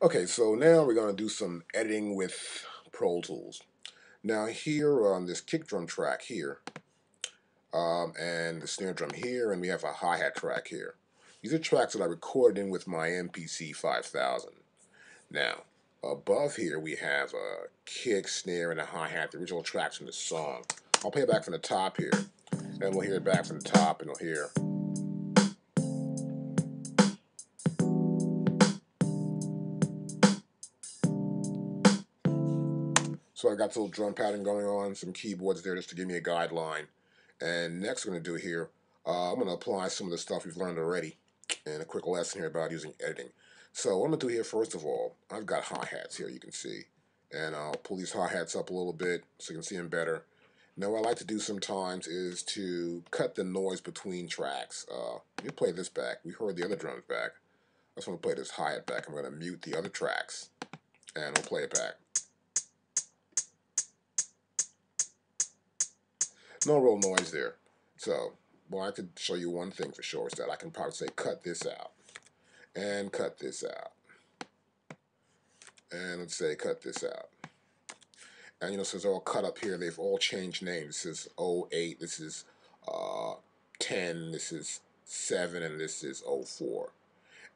Okay, so now we're going to do some editing with Pro Tools. Now here on this kick drum track here, and the snare drum here, and we have a hi-hat track here. These are tracks that I recorded in with my MPC 5000. Now, above here we have a kick, snare, and a hi-hat, the original tracks from the song. I'll play it back from the top here, and we'll hear it back from the top, and we'll hear. So I got this little drum pattern going on, some keyboards there just to give me a guideline. And next we're going to do here, I'm going to apply some of the stuff we've learned already in a quick lesson here about using editing. So what I'm going to do here, first of all, I've got hi-hats here, you can see. And I'll pull these hi-hats up a little bit so you can see them better. Now what I like to do sometimes is to cut the noise between tracks. Let me play this back. We heard the other drums back. I just want to play this hi-hat back. I'm going to mute the other tracks, and we'll play it back. No real noise there. So, well, I could show you one thing for sure is that I can probably say cut this out and cut this out. And let's say cut this out. And since they're all cut up here, they've all changed names. This is 08, this is 10, this is 7, and this is 04.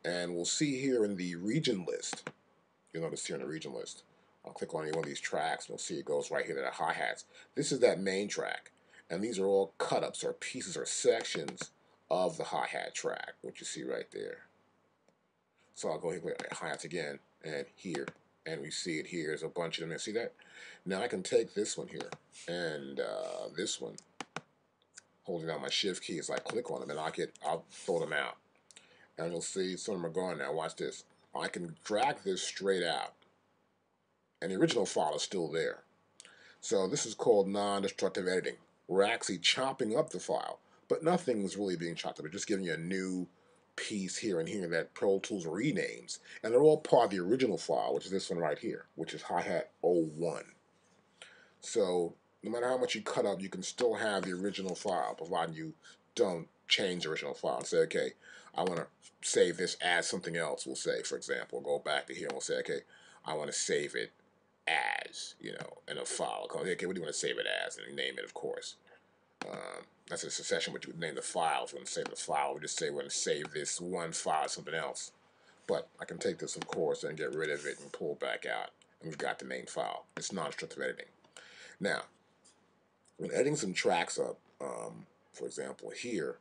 And we'll see here in the region list, you'll notice here in the region list, I'll click on any one of these tracks, and you'll see it goes right here to the hi-hats. This is that main track. And these are all cut-ups or pieces or sections of the hi-hat track, which you see right there. So I'll go here with hi-hats again, and here, and we see it here. There's a bunch of them. See that? Now I can take this one here, and this one, holding down my shift key as I click on them, and I'll throw them out. And you'll see some of them are gone now. Watch this. I can drag this straight out, and the original file is still there. So this is called non-destructive editing. We're actually chopping up the file, but nothing's really being chopped up. We're just giving you a new piece here and here that Pro Tools renames, and they're all part of the original file, which is this one right here, which is hi-hat 01. So no matter how much you cut up, you can still have the original file, provided you don't change the original file and say, okay, I want to save this as something else. We'll say, for example, we'll go back to here and we'll say, okay, I want to save it as, in a file. Okay, what do you want to save it as? And name it, of course. That's a succession, but you would name the file. If you want to save the file, we just say we're going to save this one file as something else. But I can take this, of course, and get rid of it and pull it back out. And we've got the main file. It's non-destructive editing. Now, when editing some tracks up, for example, here,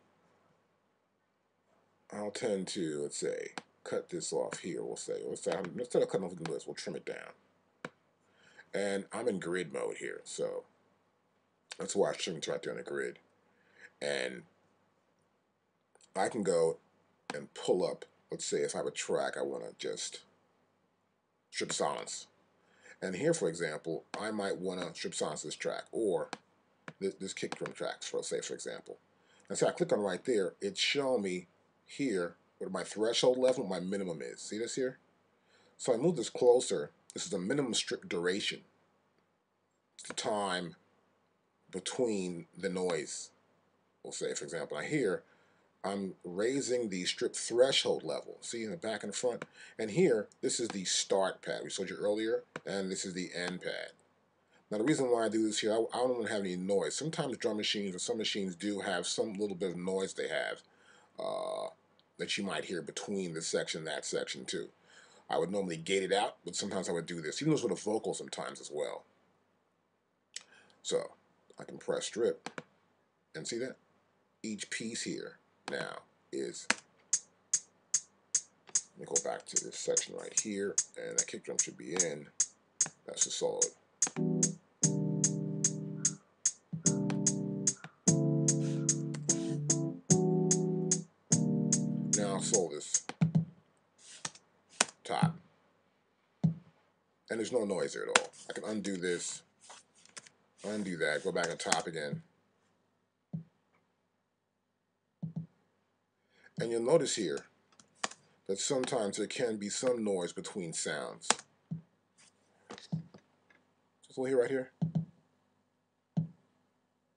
I'll tend to, let's say, cut this off here. We'll say, instead of cutting off the list, we'll trim it down. And I'm in grid mode here, so that's why I trim it right there on the grid. And I can go and pull up, let's say if I have a track I want to just strip silence. And here, for example, I might want to strip silence this track, or this kick drum track, for example. And so I click on right there, it's showing me here what my threshold level, what my minimum is. See this here? So I move this closer. This is the minimum strip duration. It's the time between the noise. We'll say, for example, now here, I'm raising the strip threshold level. See in the back and the front? And here, this is the start pad. We showed you earlier, and this is the end pad. Now the reason why I do this here, I don't want to have any noise. Sometimes drum machines or some machines do have some little bit of noise they have that you might hear between this section and that section too. I would normally gate it out, but sometimes I would do this. Even with a vocal sometimes as well. So I can press strip and see that? Each piece here now is, let me go back to this section right here, and that kick drum should be in. That's the solid. Now I'll solo this top. And there's no noise there at all. I can undo this, undo that, go back and top again. And you'll notice here that sometimes there can be some noise between sounds. Just we'll hear right here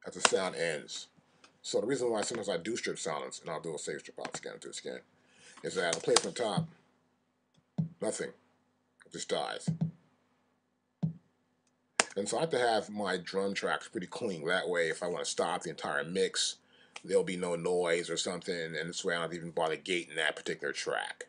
as the sound ends. So the reason why sometimes I do strip silence, and I'll do a save strip out again, do this again, is that I'll play from the top, nothing. just dies. And so I have to have my drum tracks pretty clean. That way, if I want to stop the entire mix, there'll be no noise or something, and this way I don't even bother gating that particular track.